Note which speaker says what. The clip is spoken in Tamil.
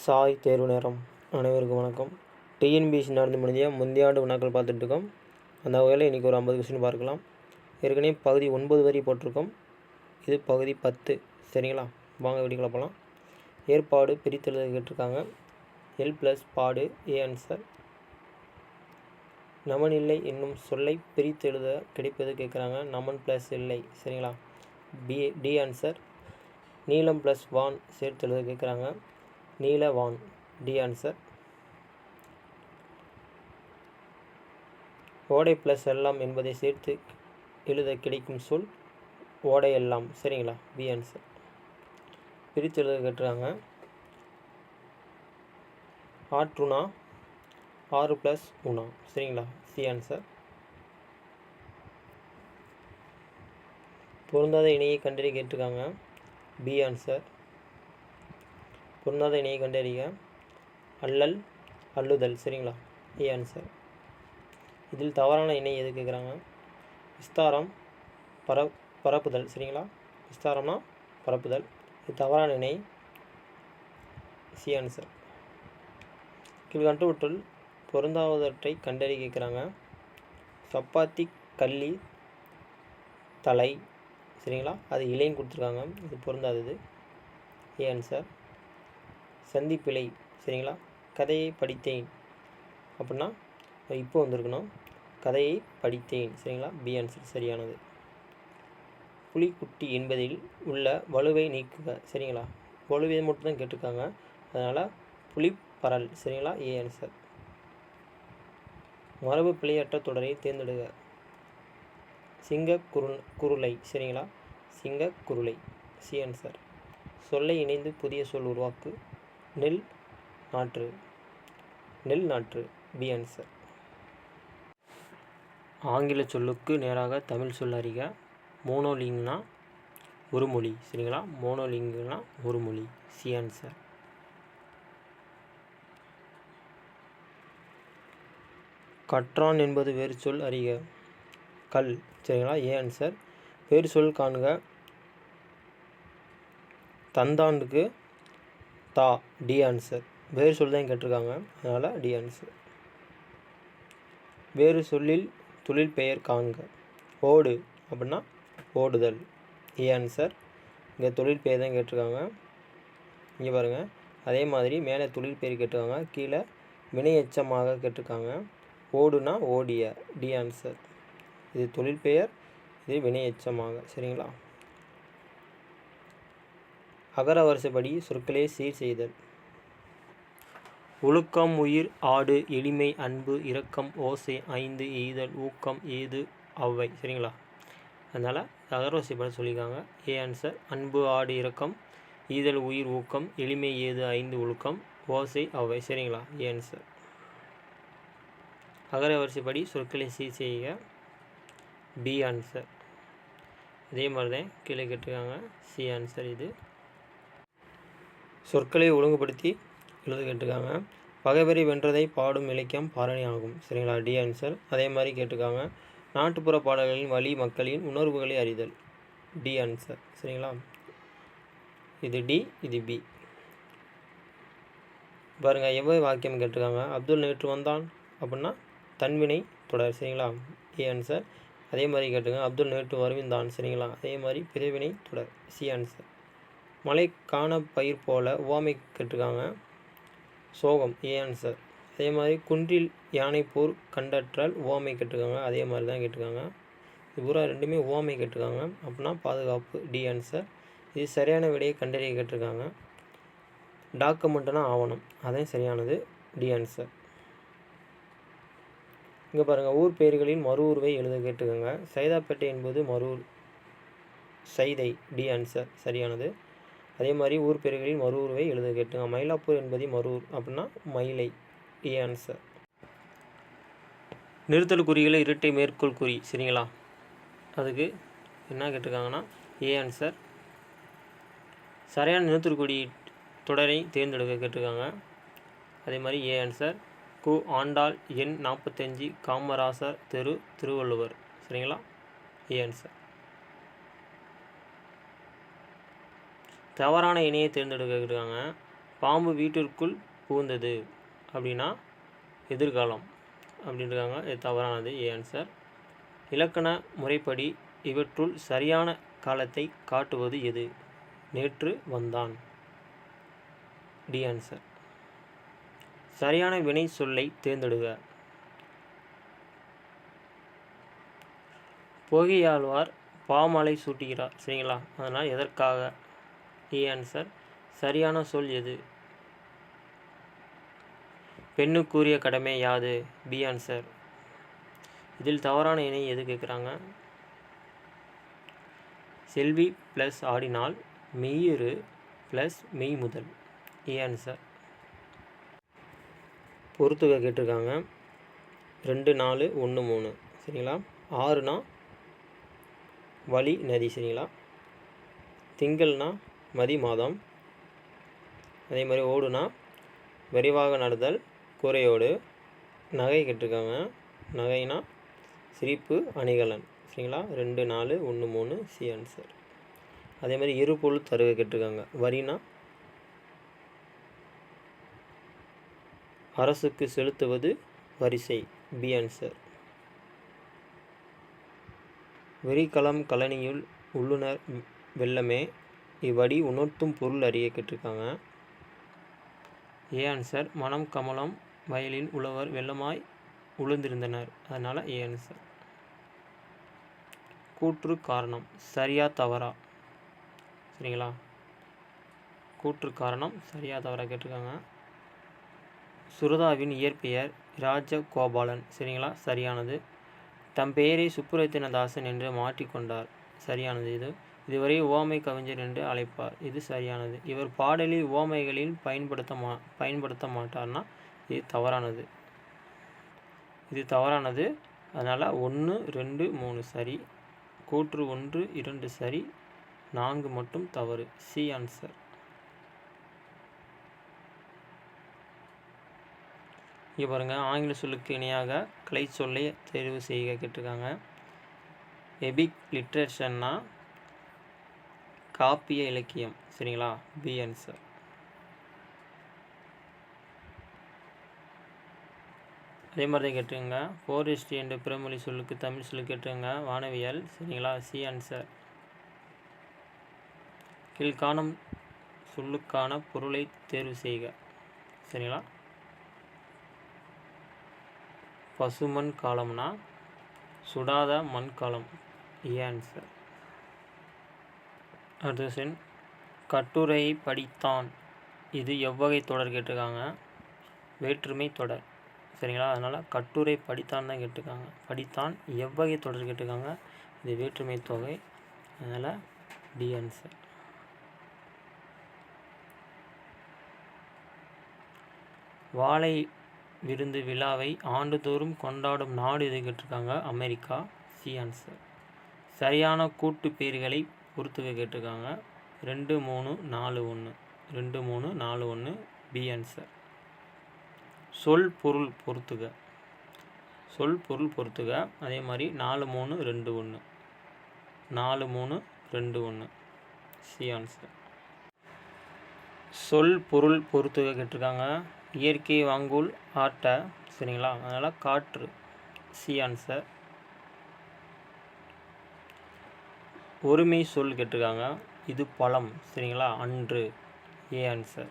Speaker 1: சாய் தேர்வு நேரம் அனைவருக்கும் வணக்கம். டிஎன்பிஎஸ்சி நடந்து முடிஞ்ச முந்தைய ஆண்டு வினாக்கள் பார்த்துட்ருக்கோம். அந்த வகையில் இன்றைக்கி ஒரு 50 கொஸ்டின் பார்க்கலாம். ஏற்கனவே பகுதி 9 வரை போட்டிருக்கோம். இது பகுதி 10. சரிங்களா? வாங்க வீடியோக்குள்ள போகலாம். ஏற்பாடு பிரித்தெழுத கேட்டிருக்காங்க. எல் ப்ளஸ் பாடு ஏ ஆன்சர். நமன் இல்லை என்னும் சொல்லை பிரித்தெழுத கிடைப்பது கேட்குறாங்க. நமன் ப்ளஸ் இல்லை. சரிங்களா? D answer. நீலம் ப்ளஸ் வான் சேர்த்தெழுத கேட்குறாங்க. நீலவான். D answer. ஓடை ப்ளஸ் எல்லாம் என்பதை சேர்த்து எழுத கிடைக்கும் சொல் ஓடை எல்லாம். சரிங்களா? B answer. பிரித்து எழுத கேட்டுருக்காங்க. ஆற்றுணா 6 + உணா. சரிங்களா? C answer. பொருந்தாத இணையை கண்டறிய கேட்டிருக்காங்க. B answer. பொருந்தாத இணையை கண்டறிய அல்லல் அல்லுதல். சரிங்களா? A answer. இதில் தவறான இணை எது கேட்குறாங்க? விஸ்தாரம் பரப்புதல். சரிங்களா? விஸ்தாரம்னா பரப்புதல். இது தவறான இணை. C answer. கீழ்கண்டவற்றுள் பொருந்தாதவற்றை கண்டறிய கேட்குறாங்க. சப்பாத்தி கள்ளி தலை. சரிங்களா? அது இலைன்னு கொடுத்துருக்காங்க. இது பொருந்தாதது. A answer. சந்திப்பிழை. சரிங்களா? கதையை படித்தேன் அப்படின்னா இப்போ வந்திருக்கணும். கதையை படித்தேன். சரிங்களா? பி ஆன்சர் சரியானது. புலிக்குட்டி என்பதில் உள்ள வலுவை நீக்குக. சரிங்களா? வலுவை மட்டும்தான் கேட்டிருக்காங்க. அதனால் புலிப்பரல். சரிங்களா? A answer. மரபு பிழையற்ற தொடரை தேர்ந்தெடுக்க. குருளை. சரிங்களா? குருளை. C answer. சொல்லை இணைந்து புதிய சொல் உருவாக்கு. நெல் நாற்று. B answer. ஆங்கில சொல்லுக்கு நேராக தமிழ் சொல் அறிக. மோனோலிங்னா ஒரு மொழி. சரிங்களா? மோனோலிங்னா ஒரு மொழி. C answer. கற்றான் என்பது வேறு சொல் அறிக. கல். சரிங்களா? A answer. வேறு சொல் காண்க. தந்தாண்டுக்கு தா. D answer. வேறு சொல் தான் கேட்டிருக்காங்க. அதனால் டி ஆன்சர். வேறு சொல்லில் தொழில் பெயர் காண்க. ஓடு அப்படின்னா ஓடுதல். A answer. இங்கே தொழில் பெயர் தான் கேட்டிருக்காங்க. இங்கே பாருங்கள். அதே மாதிரி மேலே தொழில் பெயர் கேட்டிருக்காங்க. கீழே வினை எச்சமாக கேட்டிருக்காங்க. ஓடுனா ஓடிய. D answer. இது தொழில் பெயர், இது வினை எச்சமாக. சரிங்களா? அகர வரிசைப்படி சொற்களே சீர் செய்தல். ஒழுக்கம் உயிர் ஆடு எளிமை அன்பு இரக்கம் ஓசை 5 எய்தல் ஊக்கம் ஏது அவ்வை. சரிங்களா? அதனால் அகரவரிசைப்படி சொல்லியிருக்காங்க. A answer. அன்பு ஆடு இரக்கம் ஈதல் உயிர் ஊக்கம் எளிமை ஏது 5 ஒழுக்கம் ஓசை அவ்வை. சரிங்களா? A answer. அகர வரிசைப்படி சொற்களை சீர் செய்க. B answer. அதே மாதிரி தான் கீழே கேட்டிருக்காங்க. C answer. இது சொற்களை ஒழுங்குபடுத்தி எழுத கேட்டிருக்காங்க. பகைவரை வென்றதை பாடும் இலக்கியம் பாரணி ஆகும். சரிங்களா? D answer. அதே மாதிரி கேட்டிருக்காங்க. நாட்டுப்புற பாடல்களின் வழி மக்களின் உணர்வுகளை அறிதல். D answer. சரிங்களா? இது டி, இது பி. பாருங்கள். எவ்வளவு வாக்கியம் கேட்டிருக்காங்க. அப்துல் நேற்று வந்தான் அப்படின்னா தன்வினை தொடர். சரிங்களா? A answer. அதே மாதிரி கேட்டிருக்காங்க. அப்துல் நேற்று வருவிந்தான். சரிங்களா? அதே மாதிரி பிறவினை தொடர். C answer. மலை காண பயிர் போல உவமை கேட்டிருக்காங்க. சோகம். A answer. அதே மாதிரி குன்றில் யானை போர் கண்டற்றல் உவமை கேட்டிருக்காங்க. அதே மாதிரி தான் கேட்டிருக்காங்க. இது பூரா ரெண்டுமே உவமை கேட்டிருக்காங்க. அப்படின்னா பாதுகாப்பு. D answer. இது சரியான விடையை கண்டறிய கேட்டிருக்காங்க. டாக்குமெண்ட்னா ஆவணம். அதான் சரியானது. D answer. இங்கே பாருங்கள். ஊர் பெயர்களின் மறு உருவை எழுத கேட்டிருக்காங்க. சைதாப்பேட்டை என்பது மரூர் சைதை. டி ஆன்சர் சரியானது. அதே மாதிரி ஊர் பெயர்களின் மறு உருவை எழுத கேட்டுங்க. மயிலாப்பூர் என்பது மரூர் அப்படின்னா மயிலை. A answer. நிறுத்தல் குறிகளை இரட்டை மேற்கோள் குறி. சரிங்களா? அதுக்கு என்ன கேட்டிருக்காங்கன்னா ஏ ஆன்சர். சரியான நிறுத்தல் குறி தொடரை தேர்ந்தெடுக்க கேட்டிருக்காங்க. அதே மாதிரி ஏ ஆன்சர். கு ஆண்டாள் எண் 45 காமராசர் தெரு திருவள்ளுவர். சரிங்களா? A answer. தவறான இணையை தேர்ந்தெடுக்க கேட்டிருக்காங்க. பாம்பு வீட்டிற்குள் புகுந்தது அப்படின்னா எதிர்காலம் அப்படின்றாங்க. இது தவறானது. A answer. இலக்கண முறைப்படி இவற்றுள் சரியான காலத்தை காட்டுவது எது? நேற்று வந்தான். D answer. சரியான வினை சொல்லை தேர்ந்தெடுக. பொய்கையாழ்வார் பாமாலை சூட்டுகிறார். சரிங்களா? அதனால் எதற்காக? A answer. சரியான சொல் எது? பெண்ணுக்குரிய கடமை யாது? B answer. இதில் தவறான இணை எது கேட்குறாங்க? செல்வி ப்ளஸ் ஆடினால் மெய்யுறு ப்ளஸ் மெய் முதல். A answer. பொறுத்துக கேட்டிருக்காங்க. 2 4 1 3. சரிங்களா? 6னா வழி நதி. சரிங்களா? திங்கள்னா மதி மாதம். அதே மாதிரி ஓடுனா விரைவாக நடத்தல் குறையோடு. நகை கேட்டிருக்காங்க. நகைனா சிரிப்பு அணிகலன். சரிங்களா? 2 4 1 3 சி ஆன்சர். அதே மாதிரி இருபொருள் தருக கேட்டிருக்காங்க. வரினா அரசுக்கு செலுத்துவது வரிசை. B answer. வெறிக்களம் கழனியுள் உள்ளுணர் வெள்ளமே இவ்வடி உணர்த்தும் பொருள் அறிய கேட்டிருக்காங்க. A answer. மனம் கமலம் வயலில் உழவர் வெள்ளமாய் உளுந்திருந்தனர். அதனால் ஏ ஆன்சர். கூற்று காரணம் சரியா தவறா? சரிங்களா? கூற்று காரணம் சரியா தவறா கேட்டிருக்காங்க. சுரதாவின் இயற்பெயர் ராஜகோபாலன். சரிங்களா? சரியானது. தம் பெயரை சுப்புரத்தினதாசன் என்று மாற்றிக்கொண்டார். சரியானது. இதுவரை உவமை கவிஞர் என்று அழைப்பார். இது சரியானது. இவர் பாடலில் உவமைகளில் பயன்படுத்த மாட்டார்னா இது தவறானது. இது தவறானது. அதனால் 1 2 3 சரி. கூற்று 1 2 சரி. 4 மட்டும் தவறு. C answer. இங்கே பாருங்கள். ஆங்கில சொல்லுக்கு இணையாக கிளை சொல்லை தேர்வு செய்ய கேட்டிருக்காங்க. எபிக் லிட்ரேச்சர்னா காப்பிய இலக்கியம். சரிங்களா? B answer. அதே மாதிரி தான் கேட்டுருங்க. ஃபாரஸ்ட்ரி என்ற பிறமொழி சொல்லுக்கு தமிழ் சொல்லு கேட்டுருங்க. வானவியல். சரிங்களா? C answer. கீழ்காணும் சொல்லுக்கான பொருளை தேர்வு செய்க. சரிங்களா? பசுமண் காலம்னா சுடாத மண் காலம். A answer. அடுத்த கட்டுரையை படித்தான். இது எவ்வகை தொடர் கேட்டிருக்காங்க? வேற்றுமை தொடர். சரிங்களா? அதனால் கட்டுரை படித்தான் தான் கேட்டிருக்காங்க. படித்தான் எவ்வகை தொடர் கேட்டிருக்காங்க? இது வேற்றுமை தொகை. அதனால் டி ஆன்சர். வாழை விருந்து விழாவை ஆண்டுதோறும் கொண்டாடும் நாடு எது கேட்டிருக்காங்க? அமெரிக்கா. C answer. சரியான கூட்டு பெயர்களை பொறுத்துக கேட்டிருக்காங்க. 2 3 4 1. 2 3 4 1. B answer. சொல் பொருள் பொறுத்துக. சொல் பொருள் பொறுத்துக. அதே மாதிரி 4 3 2 1. 4 3 2 1. C answer. சொல் பொருள் பொறுத்துக கேட்டிருக்காங்க. இயற்கை வாங்கூல் ஆட்ட. சரிங்களா? அதனால் காற்று. C answer. ஒருமை சொல் கேட்டிருக்காங்க. இது பழம். சரிங்களா? அன்று. A answer.